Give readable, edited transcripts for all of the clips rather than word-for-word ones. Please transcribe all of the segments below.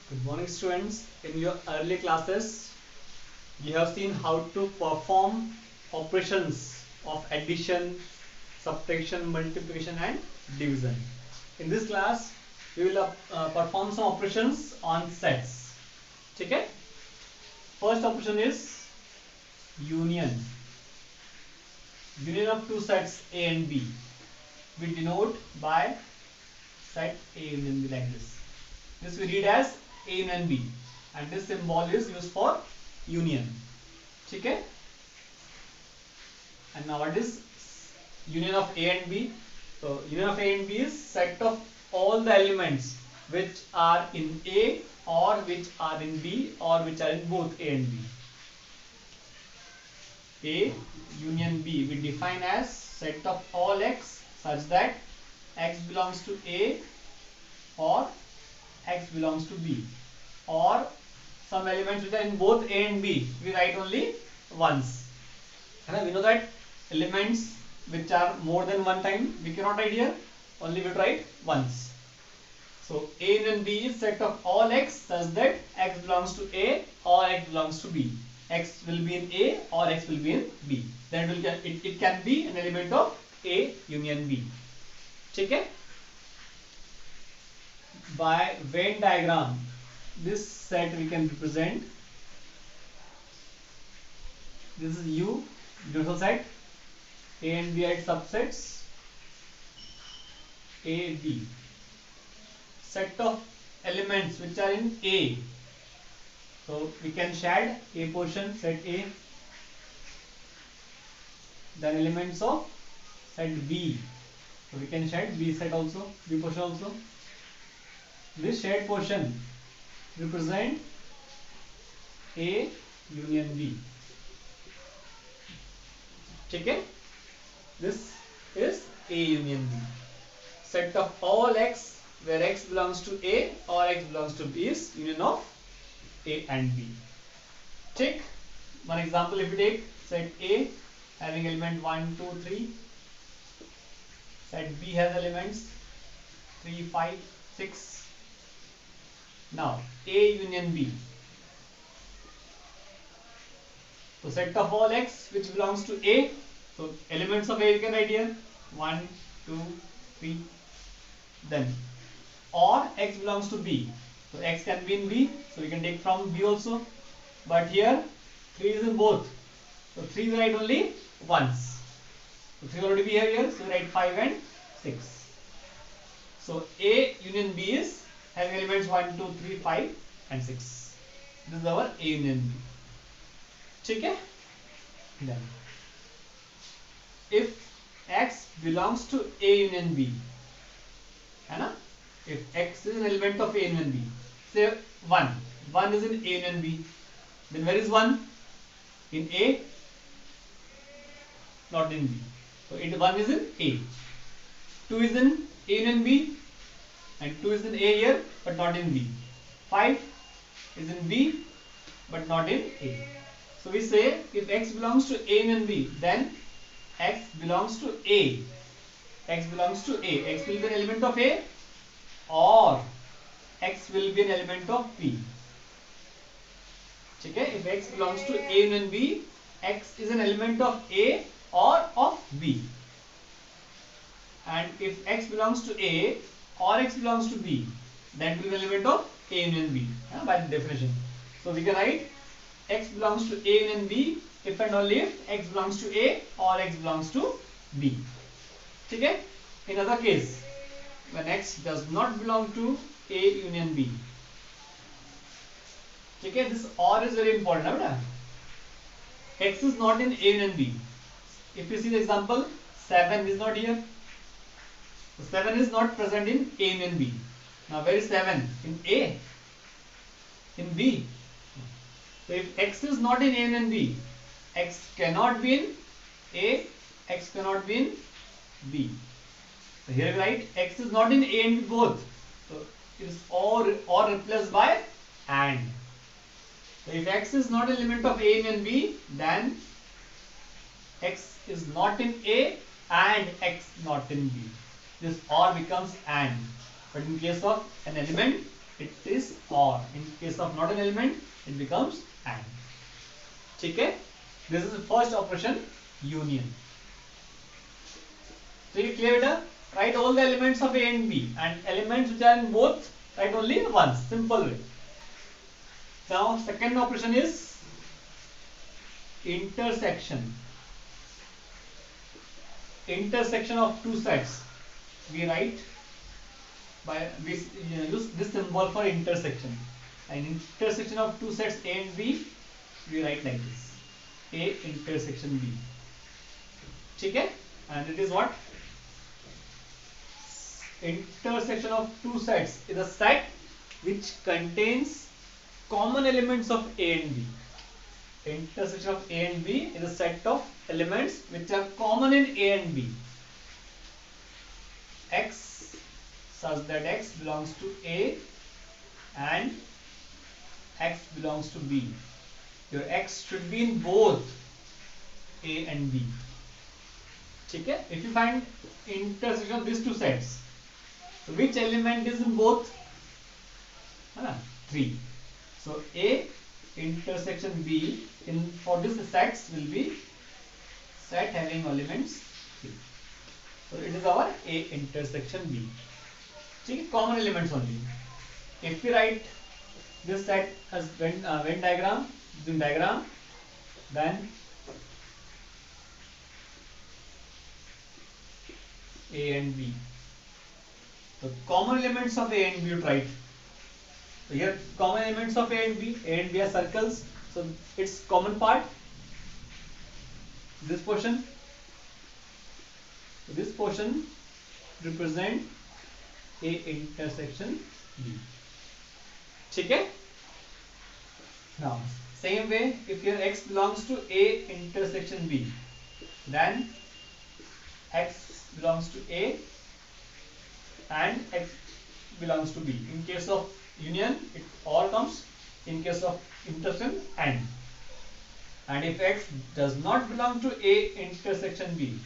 Good morning, students. In your early classes, you have seen how to perform operations of addition, subtraction, multiplication, and division. In this class, we will perform some operations on sets. Okay? First operation is union. Union of two sets A and B. We denote by set A union B like this. This we read as A union B, and this symbol is used for union. Okay? And now what is union of A and B? So union of A and B is set of all the elements which are in A or which are in B or which are in both A and B. A union B we define as set of all x such that x belongs to A or x belongs to B, or some elements which are in both A and B we write only once. And we know that elements which are more than one time we cannot write here, only we write once. So A union B is set of all x such that x belongs to A or x belongs to B. X will be in A or x will be in B. Then it can be an element of A union B. Okay? By Venn diagram, this set we can represent. This is U, universal set. A and B are its subsets. A, B. Set of elements which are in A. So we can shade A portion, set A. Then elements of set B. So we can shade B set also, B portion also. This shade portion represent A union B. Okay? This is A union B. Set of all x where x belongs to A or x belongs to B is union of A and B. Take one example. If we take set A having element 1, 2, 3, set B has elements 3, 5, 6. Now A union B. So set of all x which belongs to A. So elements of A we can write here 1, 2, 3. Then or x belongs to B. So x can be in B. So we can take from B also. But here 3 is in both. So 3 we write only once. So 3 already be here. So we write 5 and 6. So A union B is having elements 1, 2, 3, 5 and 6. This is our A union B. Okay? Then if x belongs to A union B, if x is an element of A union B, say 1 is in A union B, then where is 1? In A, not in B. So 1 is in A. 2 is in A union B, and 2 is in A here but not in B. 5 is in B but not in A. So we say if x belongs to A union B, then x belongs to A. X belongs to A. X will be an element of A or x will be an element of B. Okay? If x belongs to A union B, x is an element of A or of B. And if x belongs to A or x belongs to B, that will be an element of A union B by definition. So we can write x belongs to A union B if and only if x belongs to A or x belongs to B. Okay? In other case, when x does not belong to A union B. Okay? This OR is very important. X is not in A union B. If you see the example, 7 is not here. So 7 is not present in A union B. Now where is 7? In A? In B? So if x is not in A union B, x cannot be in A, x cannot be in B. So here we write x is not in A and B both. So it is or replaced by and. So if x is not an element of A union B, then x is not in A and x not in B. This or becomes and. But in case of an element it is or. In case of not an element, it becomes and. Okay? This is the first operation, union. So you clear it? Write all the elements of A and B, and elements which are in both, write only once. Simple way. Now second operation is intersection. Intersection of two sets. We write by this, use this symbol for intersection. An intersection of two sets A and B, we write like this. A intersection B. Okay? And it is what? Intersection of two sets is a set which contains common elements of A and B. Intersection of A and B is a set of elements which are common in A and B. X such that X belongs to A and X belongs to B. Your X should be in both A and B. Okay? If you find intersection of these two sets, so which element is in both? 3. So A intersection B in for this sets will be set having elements 3. So it is our A intersection B. Okay? Common elements only. If we write this set as Venn diagram, using diagram, then A and B. The common elements of A and B you write. So here common elements of A and B are circles. So its common part, this portion. So this portion represent A intersection B. Okay? Now same way, if your X belongs to A intersection B, then X belongs to A and X belongs to B. In case of union, it all comes. In case of intersection, and. And if X does not belong to A intersection B,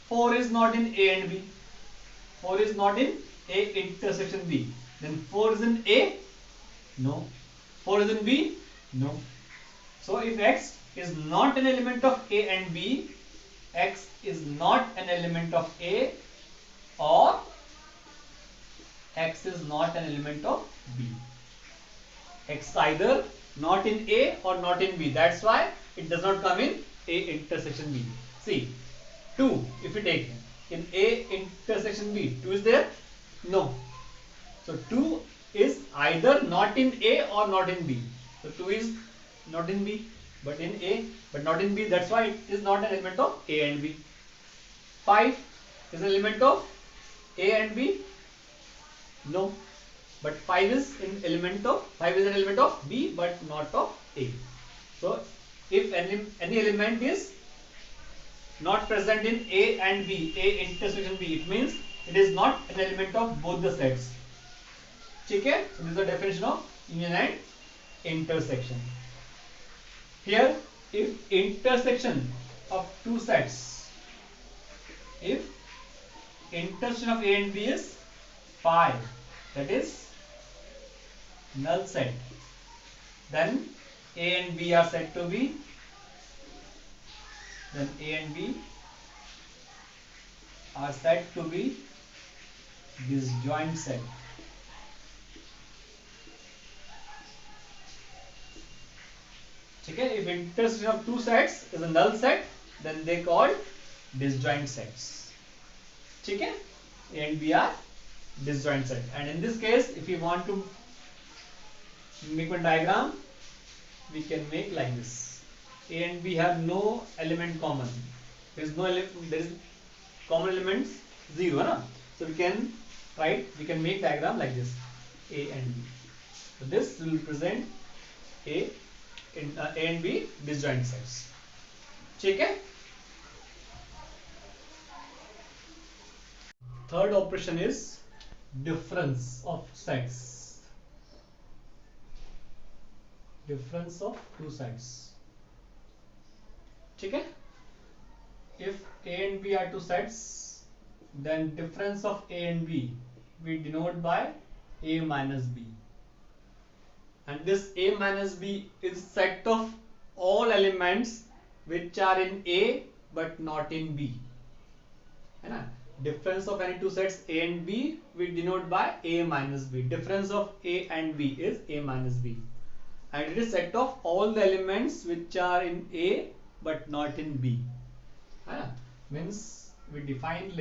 4 is not in A and B. 4 is not in A intersection B. Then 4 is in A? No. 4 is in B? No. So if X is not an element of A and B, X is not an element of A, or X is not an element of B. X either not in A or not in B. That's why it does not come in A intersection B. See, 2 if you take in A intersection B, 2 is there? No. So 2 is either not in A or not in B. So 2 is not in B but in A but not in B. That's why it is not an element of A and B. 5 is an element of A and B? No. But 5 is an element of B but not of A. So if any element is not present in A and B, A intersection B, it means it is not an element of both the sets. Okay? So this is the definition of union and intersection. Here, if intersection of two sets, if intersection of A and B is 5, that is null set, then A and B are said to be, then A and B are said to be disjoint set. Okay, if intersection of two sets is a null set, then they called disjoint sets. Okay, A and B are disjoint set. And in this case, if you want to make one diagram, we can make like this. A and B have no element common. There is common elements 0, na? So we can make diagram like this, A and B. So this will represent A and B disjoint sets. Okay? Third operation is difference of sets. Difference of two sets. Okay? If A and B are two sets, then difference of A and B we denote by A minus B. And this A minus B is set of all elements which are in A but not in B. है ना? Difference of any two sets A and B we denote by A minus B. Difference of A and B is A minus B. And it is set of all the elements which are in A but not in B. है ना? Means we define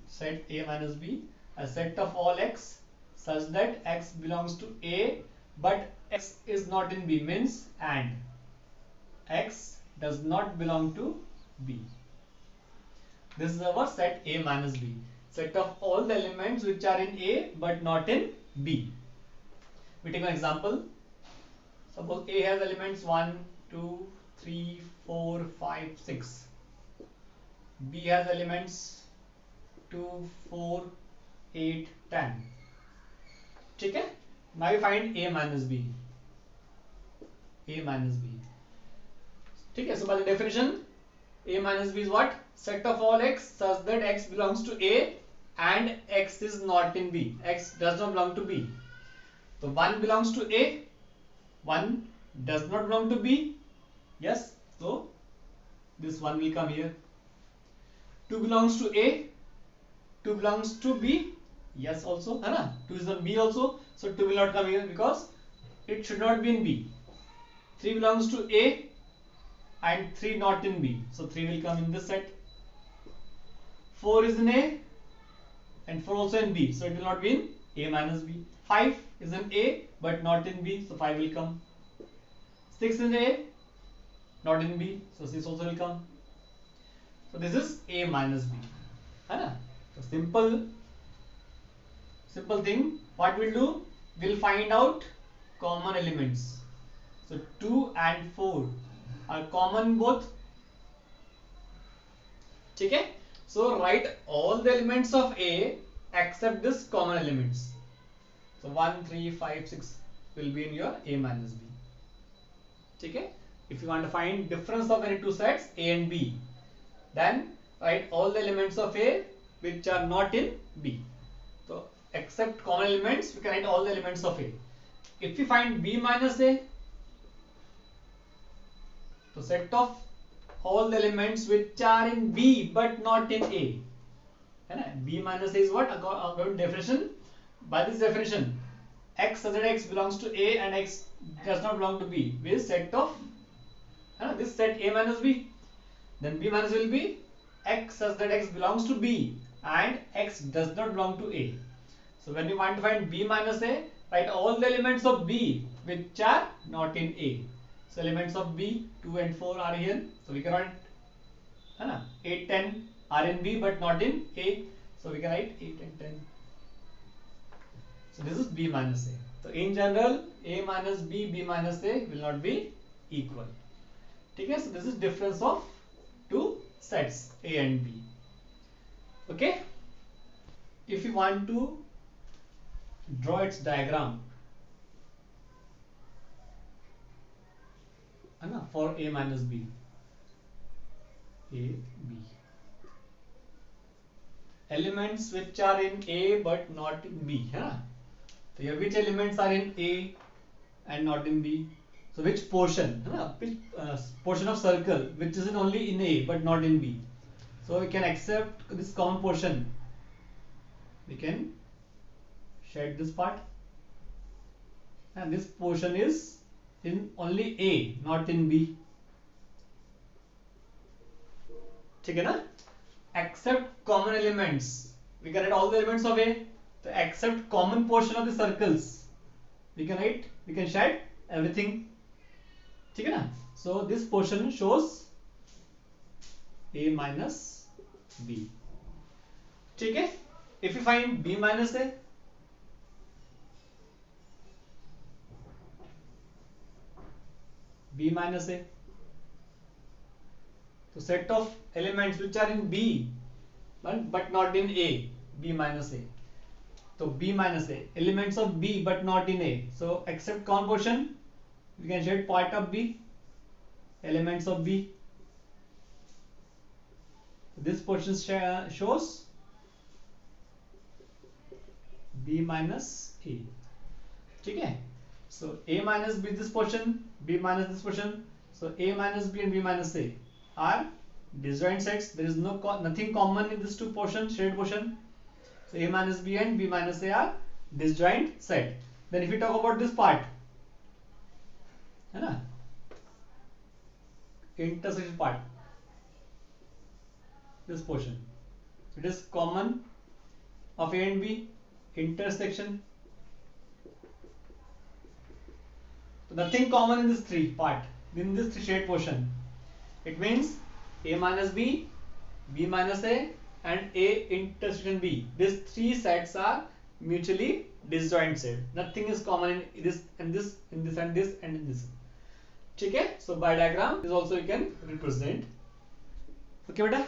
set A minus B as set of all x such that x belongs to A but x is not in B, means and x does not belong to B. This is our set A minus B, set of all the elements which are in A but not in B. We take an example. Suppose A has elements 1, 2, 3, 4, 5, 6. B has elements 2, 4, 8, 10. ठीक है? Now we find A minus B. A minus B. ठीक है? So by the definition, A minus B is what? Set of all x such that x belongs to A and x is not in B. X does not belong to B. So 1 belongs to A, 1 does not belong to B. Yes, so this 1 will come here. 2 belongs to A, 2 belongs to B. Yes, also, है ना? 2 is on B also, so 2 will not come here because it should not be in B. 3 belongs to A and 3 not in B, so 3 will come in this set. 4 is in A and 4 also in B, so it will not be in A minus B. 5 is in A but not in B, so 5 will come. 6 in A, not in B, so 6 also will come. So this is A minus B. है ना? So simple thing. What we'll do? We'll find out common elements. So 2 and 4 are common both. ठीक है? So write all the elements of A except this common elements. So 1, 3, 5, 6 will be in your A minus B. ठीक है? If you want to find difference of any two sets A and B, then write all the elements of A which are not in B. So except common elements, we can write all the elements of A. If we find B minus A, so set of all the elements which are in B but not in A. है ना? B minus A is what? According to definition. By this definition, x such that x belongs to A and x does not belong to B. With set of this set A minus B. Then B minus will be x such that x belongs to B and x does not belong to A. So when you want to find B minus A, write all the elements of B which are not in A. So elements of B 2 and 4 are here. So we can write 8, 10 are in B but not in A. So we can write 8 and 10. So this is B minus A. So in general, A minus B, B minus A will not be equal. Okay, so this is difference of two sets A and B. Okay. If you want to draw its diagram for A minus B. A, B. Elements which are in A but not in B. So here which elements are in A and not in B? So which portion? Which portion of circle which is only in A but not in B? So we can accept this common portion. We can shed this part. And this portion is in only A, not in B. ठीक है ना? Except common elements. We can write all the elements of A. So except common portion of the circles, we can shed everything. ठीक है ना? So this portion shows A minus B. ठीक है? If you find B minus A, B minus A. So set of elements which are in B but not in A, B minus A. So B minus A, elements of B but not in A. So except common portion, we can shed part of B, elements of B. This portion shows B minus A. ठीक है. So A minus B this portion, B minus this portion. So A minus B and B minus A are disjoint sets. There is nothing common in these two portions, shaded portion. So A minus B and B minus A are disjoint set. Then if we talk about this part, है ना, intersection part, this portion, it is common of A and B, intersection. So nothing common in this three part, in this three shaded portion. It means A minus B, B minus A, and A intersection B. These three sets are mutually disjoint set. Nothing is common in this and this, in this and this and in this. ठीक है. So by diagram is also you can represent. Okay बेटा.